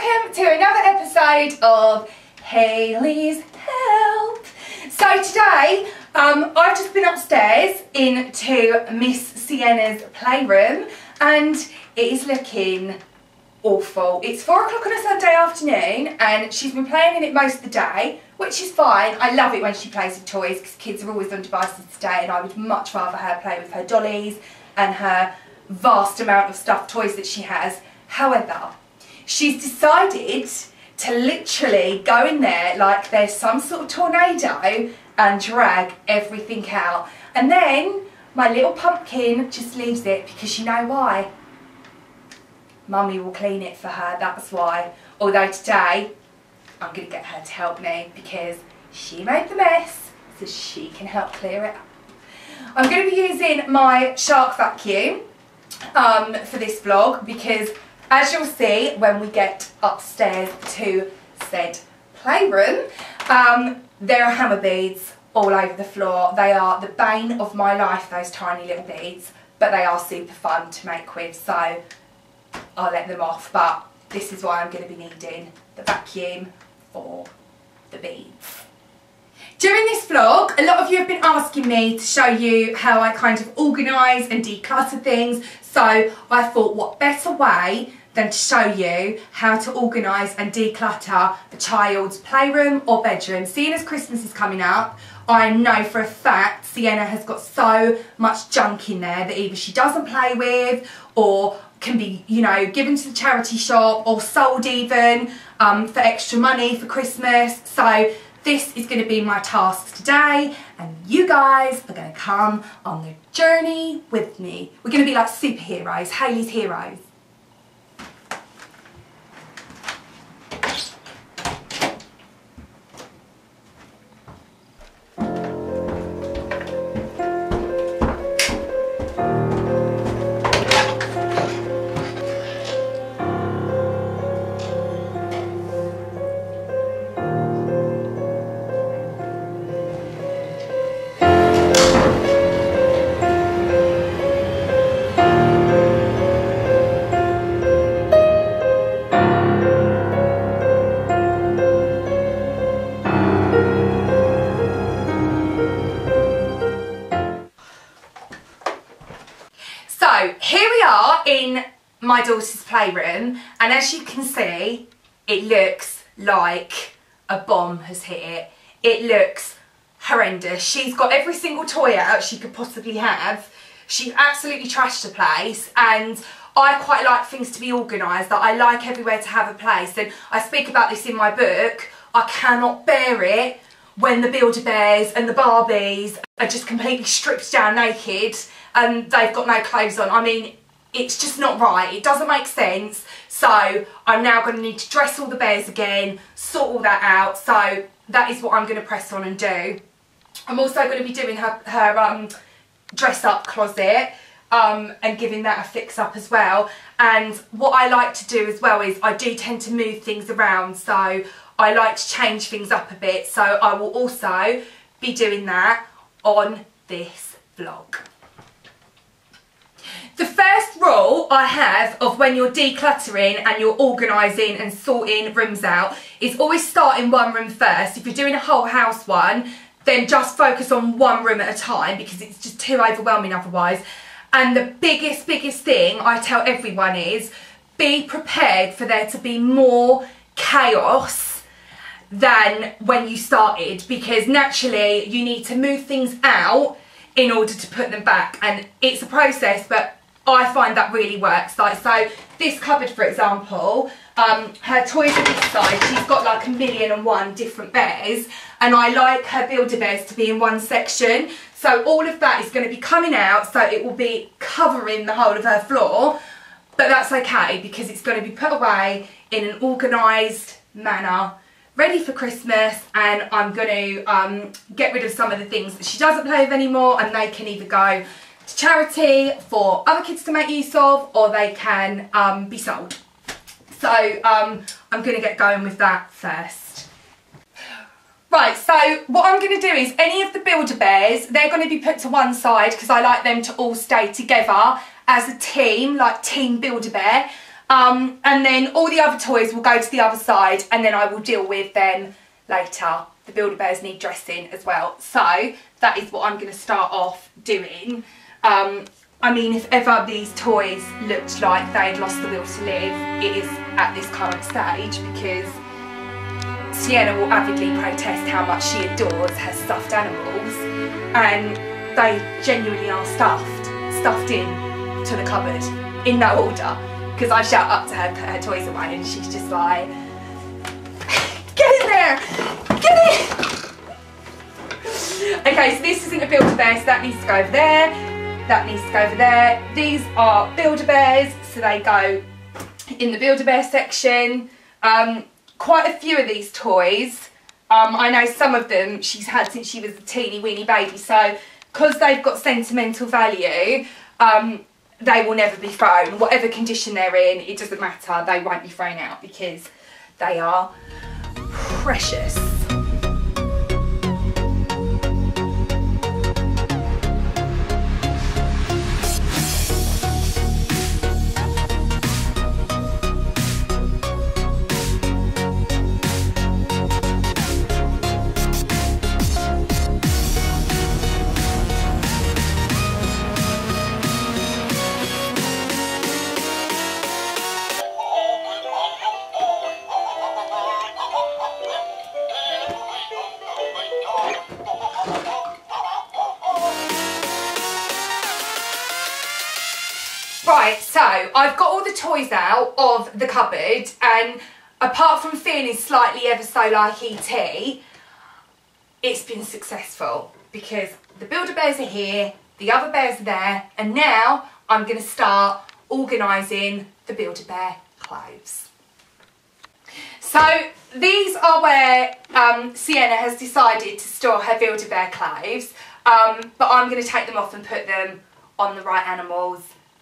welcome to another episode of Hayley's Help. So today, I've just been upstairs into Miss Sienna's playroom and it is looking awful. It's 4 o'clock on a Sunday afternoon and she's been playing in it most of the day, which is fine. I love it when she plays with toys because kids are always on devices today and I would much rather her play with her dollies and her vast amount of stuffed toys that she has. However, she's decided to literally go in there like there's some sort of tornado and drag everything out. And then my little pumpkin just leaves it because you know why? Mummy will clean it for her, that's why. Although today, I'm going to get her to help me because she made the mess so she can help clear it up. I'm going to be using my shark vacuum for this vlog because as you'll see when we get upstairs to said playroom, there are hammer beads all over the floor. They are the bane of my life, those tiny little beads, but they are super fun to make with, so I'll let them off. But this is why I'm going to be needing the vacuum for the beads. During this vlog, a lot of you have been asking me to show you how I kind of organise and declutter things, so I thought what better way than to show you how to organise and declutter the child's playroom or bedroom. Seeing as Christmas is coming up, I know for a fact Sienna has got so much junk in there that either she doesn't play with or can be, you know, given to the charity shop or sold even for extra money for Christmas. So this is going to be my task today and you guys are going to come on the journey with me. We're going to be like superheroes, Hayley's heroes. So here we are in my daughter's playroom and as you can see it looks like a bomb has hit it. It looks horrendous. She's got every single toy out she could possibly have. She absolutely trashed the place and I quite like things to be organised, that I like everywhere to have a place, and I speak about this in my book. I cannot bear it when the Build-A-Bears and the Barbies are just completely stripped down naked and they've got no clothes on. I mean, it's just not right. It doesn't make sense. So I'm now going to need to dress all the bears again, sort all that out. So that is what I'm going to press on and do. I'm also going to be doing her dress up closet and giving that a fix up as well. And what I like to do as well is I do tend to move things around. So I like to change things up a bit. So I will also be doing that on this vlog. The first rule I have of when you're decluttering and you're organising and sorting rooms out is always start in one room first. If you're doing a whole house one, then just focus on one room at a time because it's just too overwhelming otherwise. And the biggest thing I tell everyone is be prepared for there to be more chaos than when you started, because naturally you need to move things out in order to put them back, and it's a process, but I find that really works. Like, so this cupboard, for example, her toys are this side. She's got like 1,000,001 different bears, and I like her Build-A-Bears to be in one section. So all of that is going to be coming out, so it will be covering the whole of her floor. But that's okay because it's going to be put away in an organised manner, ready for Christmas, and I'm going to get rid of some of the things that she doesn't play with anymore, and they can either go to charity for other kids to make use of, or they can be sold. So I'm going to get going with that first. Right, so what I'm going to do is any of the Build-A-Bears, they're going to be put to one side because I like them to all stay together as a team, like Team Build-A-Bear. And then all the other toys will go to the other side, and then I will deal with them later. The Build-A-Bears need dressing as well. So that is what I'm going to start off doing. I mean, if ever these toys looked like they'd lost the will to live, it is at this current stage, because Sienna will avidly protest how much she adores her stuffed animals, and they genuinely are stuffed in to the cupboard in no order, because I shout up to her, put her toys away, and she's just like, get in there, get in. Okay, so this isn't a Build-A-Bear, so that needs to go over there, that needs to go over there. These are Build-A-Bears, so they go in the Build-A-Bear section. Quite a few of these toys, I know some of them she's had since she was a teeny weeny baby, so because they've got sentimental value, they will never be thrown. Whatever condition they're in, it doesn't matter, they won't be thrown out because they are precious. Right, so I've got all the toys out of the cupboard, and apart from feeling slightly ever so like E.T., it's been successful because the Build-A-Bears are here, the other bears are there, and now I'm going to start organising the Build-A-Bear clothes. So these are where Sienna has decided to store her Build-A-Bear clothes, but I'm going to take them off and put them on the right animals,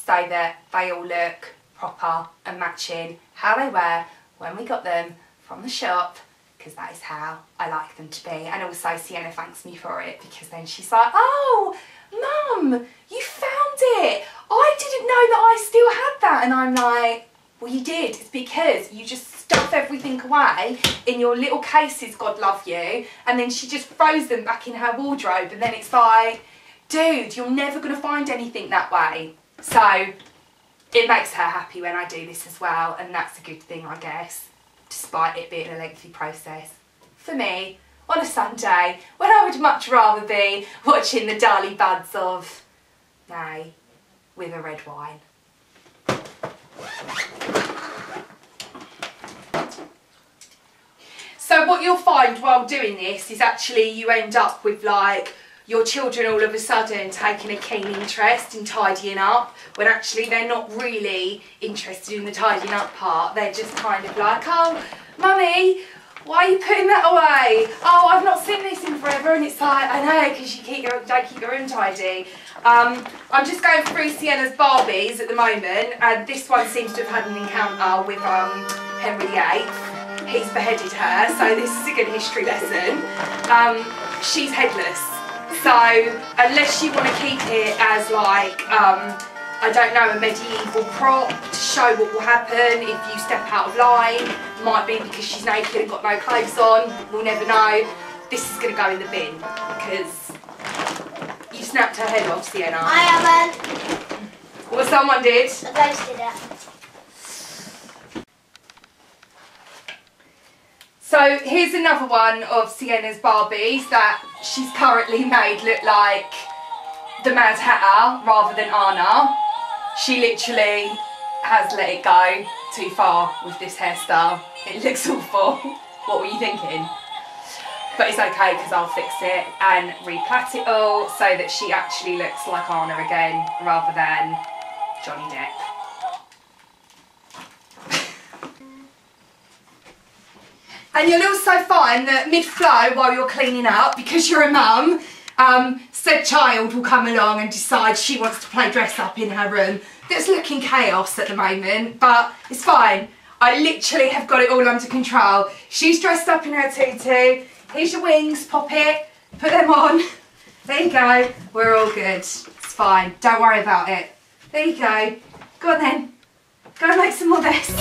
so that they all look proper and matching how they were when we got them from the shop, because that is how I like them to be. And also Sienna thanks me for it, because then she's like, oh, Mum, you found it. I didn't know that I still had that. And I'm like, well, you did. It's because you just stuff everything away in your little cases, God love you. And then she just throws them back in her wardrobe. And then it's like, dude, you're never going to find anything that way. So it makes her happy when I do this as well, and that's a good thing, I guess, despite it being a lengthy process for me on a Sunday when I would much rather be watching the Darley Buds of May with a red wine. So what you'll find while doing this is actually you end up with like your children all of a sudden taking a keen interest in tidying up, when actually they're not really interested in the tidying up part. They're just kind of like, oh, Mummy, why are you putting that away? Oh, I've not seen this in forever. And it's like, I know, because you don't keep your room tidy. I'm just going through Sienna's Barbies at the moment, and this one seems to have had an encounter with Henry VIII. He's beheaded her, so this is a good history lesson. She's headless. So, unless you want to keep it as like, I don't know, a medieval prop to show what will happen if you step out of line, might be because she's naked and got no clothes on, we'll never know. This is going to go in the bin because you snapped her head off, Sienna. I haven't. Well, someone did. A ghost did it. So here's another one of Sienna's Barbies that she's currently made look like the Mad Hatter rather than Anna. She literally has let it go too far with this hairstyle. It looks awful. What were you thinking? But it's okay because I'll fix it and replat it all so that she actually looks like Anna again rather than Johnny Depp. And you'll also find that mid-flow, while you're cleaning up, because you're a mum, said child will come along and decide she wants to play dress up in her room. That's looking chaos at the moment, but it's fine. I literally have got it all under control. She's dressed up in her tutu. Here's your wings, pop it, put them on. There you go, we're all good. It's fine, don't worry about it. There you go. Go on then. Go and make some more of this.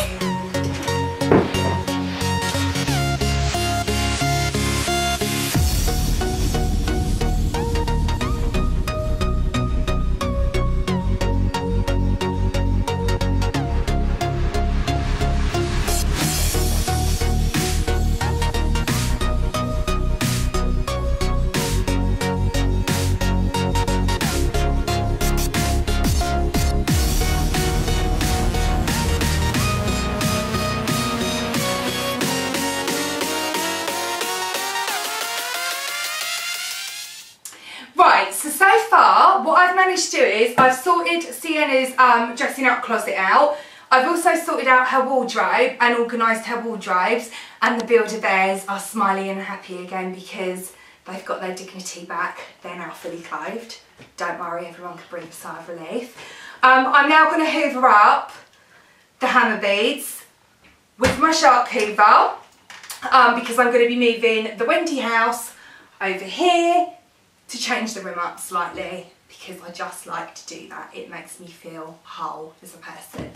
Right, so far what I've managed to do is I've sorted Sienna's dressing up closet out. I've also sorted out her wardrobe and organised her wardrobes, and the Build-A-Bears are smiling and happy again because they've got their dignity back. They're now fully clothed. Don't worry, everyone can breathe a sigh of relief. I'm now going to hoover up the hammer beads with my shark hoover because I'm going to be moving the Wendy house over here to change the room up slightly because I just like to do that. It makes me feel whole as a person.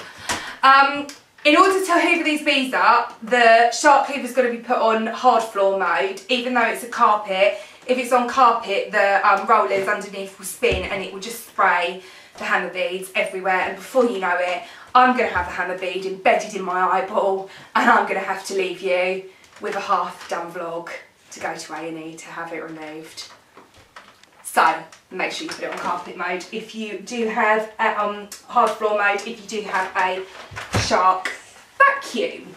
In order to hoover these beads up, the shark hoover's got to be put on hard floor mode, even though it's a carpet. If it's on carpet, the rollers underneath will spin and it will just spray the hammer beads everywhere, and before you know it, I'm going to have a hammer bead embedded in my eyeball and I'm going to have to leave you with a half done vlog to go to A&E to have it removed. So make sure you put it on carpet mode if you do have hard floor mode, if you do have a shark vacuum.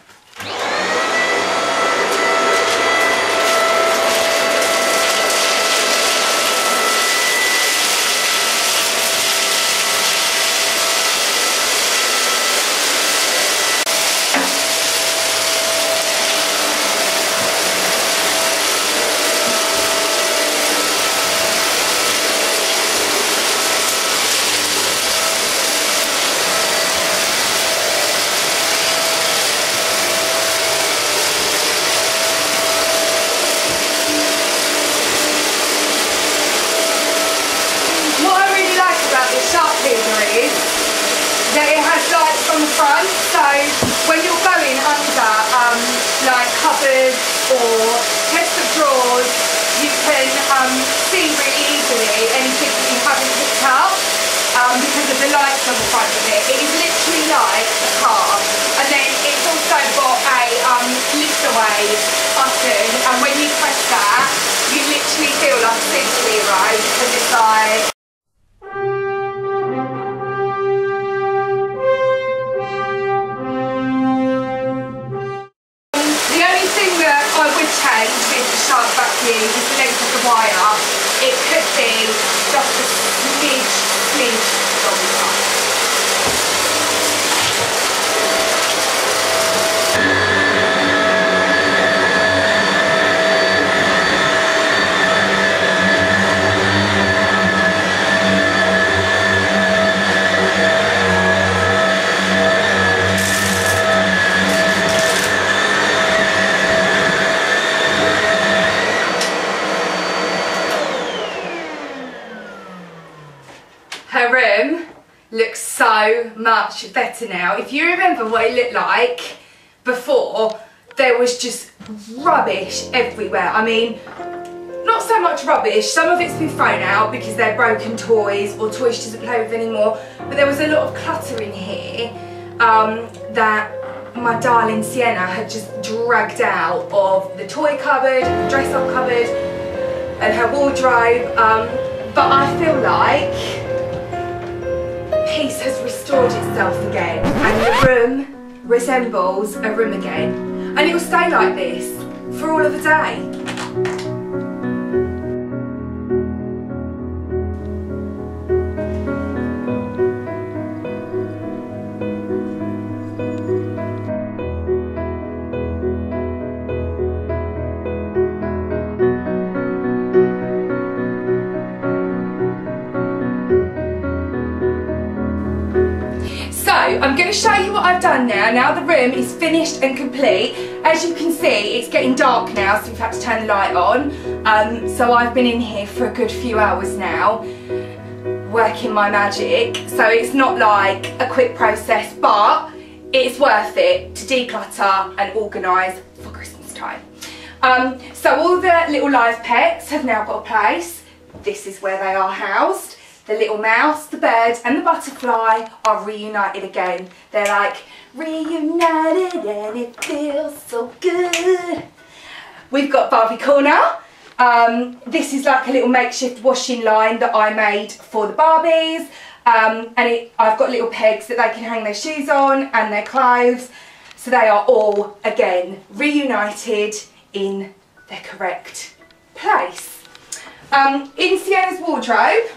Front, so when you're going under like cupboards or chests of drawers, you can see really easily anything that you haven't picked up because of the lights on the front of it. It is literally like a car, and then it's also got a lift away button, and when you press that you literally feel like a superhero because it's like vacuum is the length of the wire. It could be just a smidge longer. Her room looks so much better now. If you remember what it looked like before, there was just rubbish everywhere. I mean, not so much rubbish, some of it's been thrown out because they're broken toys or toys she doesn't play with anymore, but there was a lot of clutter in here that my darling Sienna had just dragged out of the toy cupboard, the dress up cupboard and her wardrobe, but I feel like peace has restored itself again and the room resembles a room again, and it will stay like this for all of the day. I'm going to show you what I've done now. Now the room is finished and complete. As you can see, it's getting dark now, so we've had to turn the light on. So I've been in here for a good few hours now, working my magic. So it's not like a quick process, but it's worth it to declutter and organise for Christmas time. So all the little live pets have now got a place. This is where they are housed. The little mouse, the bird and the butterfly are reunited again. They're like reunited and it feels so good. We've got Barbie Corner. This is like a little makeshift washing line that I made for the Barbies. I've got little pegs that they can hang their shoes on and their clothes. So they are all, again, reunited in their correct place. In Sienna's wardrobe,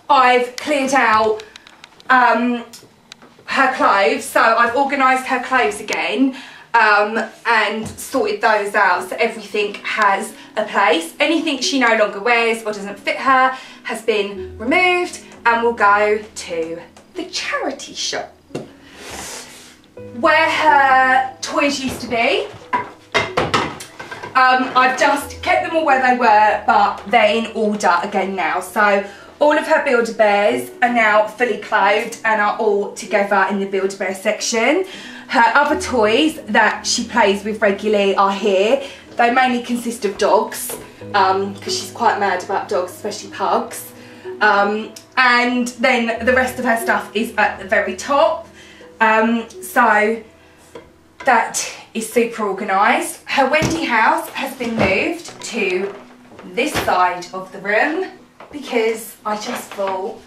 I've cleared out her clothes. So I've organised her clothes again and sorted those out so everything has a place. Anything she no longer wears or doesn't fit her has been removed and will go to the charity shop where her toys used to be. I've just kept them all where they were, but they're in order again now. So all of her Build-A-Bears are now fully clothed and are all together in the Build-A-Bear section. Her other toys that she plays with regularly are here. They mainly consist of dogs, because she's quite mad about dogs, especially pugs. And then the rest of her stuff is at the very top. So that is super organised. Her Wendy house has been moved to this side of the room because I just thought,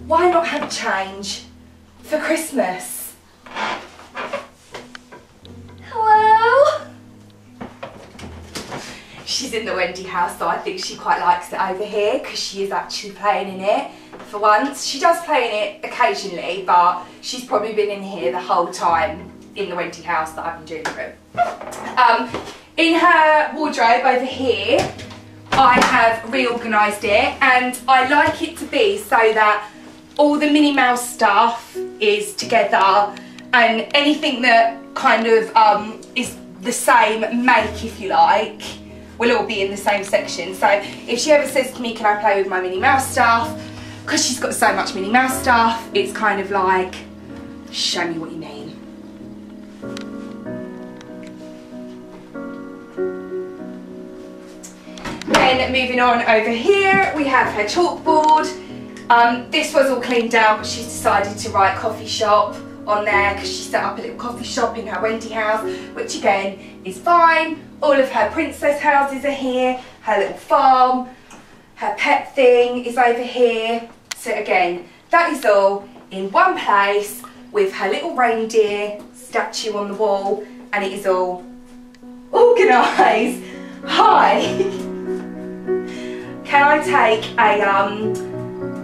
why not have a change for Christmas? Hello? She's in the Wendy house, so I think she quite likes it over here because she is actually playing in it for once. She does play in it occasionally, but she's probably been in here the whole time in the Wendy house that I've been doing the room. In her wardrobe over here, I have reorganised it, and I like it to be so that all the Minnie Mouse stuff is together and anything that kind of is the same make, if you like, will all be in the same section. So if she ever says to me, can I play with my Minnie Mouse stuff, because she's got so much Minnie Mouse stuff, it's kind of like, show me what you mean. Then moving on over here, we have her chalkboard. This was all cleaned out, but she's decided to write coffee shop on there because she set up a little coffee shop in her Wendy house, which again is fine. All of her princess houses are here, her little farm, her pet thing is over here. So again, that is all in one place with her little reindeer statue on the wall, and it is all organised. Hi! Can I take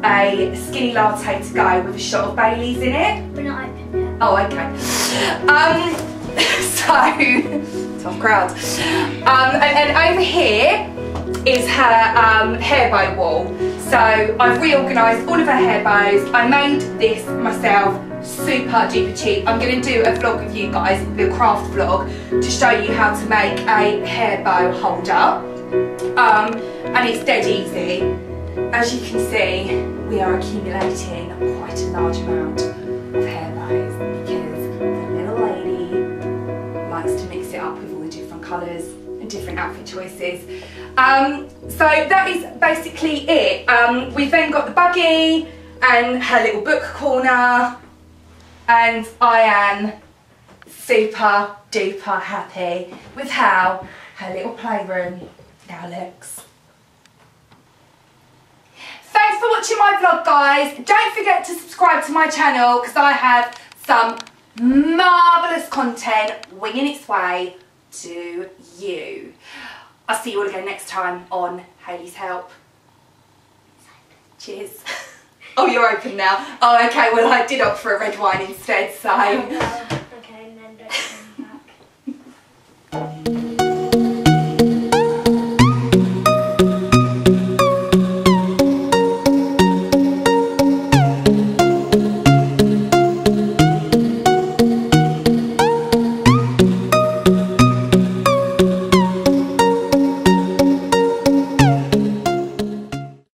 a skinny latte to go with a shot of Bailey's in it? We're not open yet. Oh, okay. So, tough crowd. And over here is her hair bow wall. So I've reorganised all of her hair bows. I made this myself, super duper cheap. I'm going to do a vlog with you guys, a craft vlog, to show you how to make a hair bow holder. And it's dead easy. As you can see, we are accumulating quite a large amount of hair bows because the little lady likes to mix it up with all the different colours and different outfit choices. So that is basically it. We've then got the buggy and her little book corner, and I am super duper happy with how her little playroom now looks. Thanks for watching my vlog, guys. Don't forget to subscribe to my channel because I have some marvellous content winging its way to you. I'll see you all again next time on Hayley's Help. Cheers. Oh, you're open now. Oh, okay, well I did opt for a red wine instead, so...